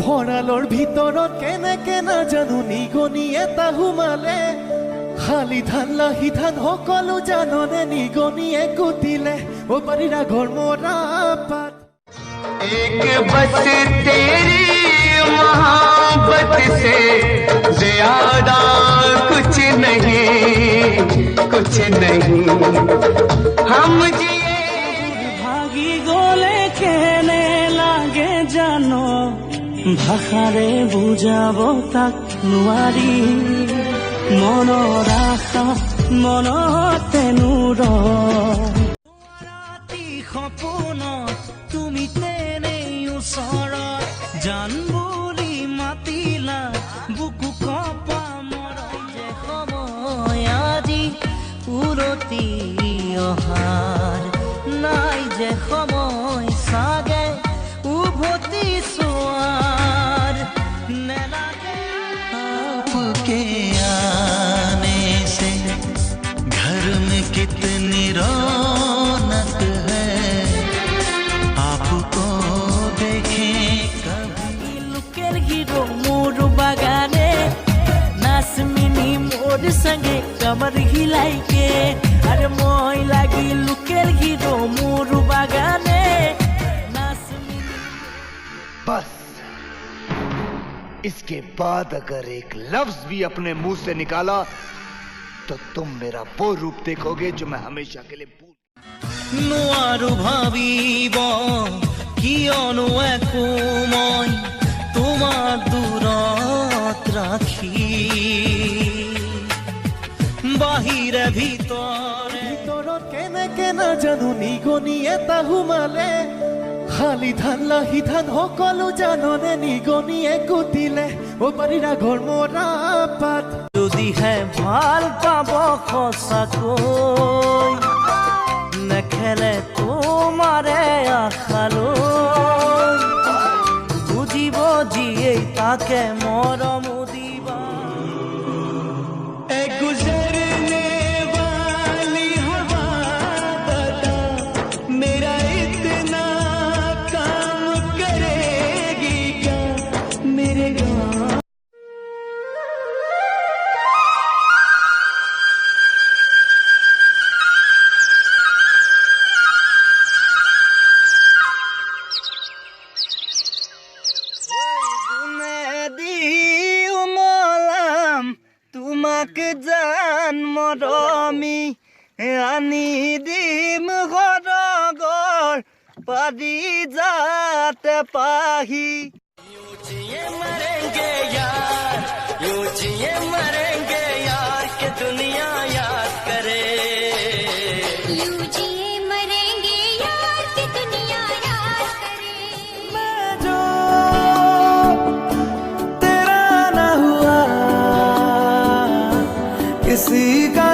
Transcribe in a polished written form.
ভঁৰালৰ ভিতৰত কেনেকে নাজানো নিগনি এটা সোমালে শালি ধান লাহি ধান সকলো জাননে নিগনিয়ে কুটিলে অ পাৰিৰা ঘৰ মৰা পাত एक बस तेरी मोहब्बत से ज्यादा कुछ नहीं हम जिए ভাগি গলে কেনে লাগে জানো ভাষাৰে বুজাব তাক নোৱাৰি মনৰ আশা মনতে নুৰ ৰাতি সপোনত তুমি তেনেই ওচৰত জান বুলি মাতিলা বুকু কপা মৰম যে সময় আজি উলটি অহাৰ নাই যে সময় চাগে উভতি চোৱাৰ নেলাগে आपके आने से घर में कितनी रौनक है आपको देखें कभी লুকের হিরো মোর বাগানে নাচমিনি মোর সঙ্গে কমর হিলাইকে আরে মই লাগি লুকের হিরো মোর বাগানে নাচমিনি बस इसके बाद अगर एक लफ्ज भी अपने मुंह से निकाला तो तुम मेरा वो रूप देखोगे जो मैं हमेशा के लिए भूल নোৱাৰো ভাবিব কিয়নো একো মই তোমাৰ দূৰত ৰাখি বাহিৰে ভিতৰে ভিতৰত কেনেকে নাজানো নিগনি এটা সোমালে শালি ধান লাহি ধান সকলো জাননে নিগনিয়ে কুটিলে অ পাৰিৰা ঘৰ মৰা পাত যদিহে ভাল পাব সঁচাকৈ নেখেলে তোমাৰে আশালৈ বুজিব যিয়েই তাকে মৰম দিবা गुजरने वाली हवा बता मेरा इतना काम करेगी क्या मेरे गाँव তোমাক জান মৰমি আনি দিম ঘৰ পাৰি যাতে পাহি মৰেংগে यार के दुनिया याद करे यूं जिए मरेंगे यार की दुनिया याद करे मैं जो तेरा ना हुआ किसी का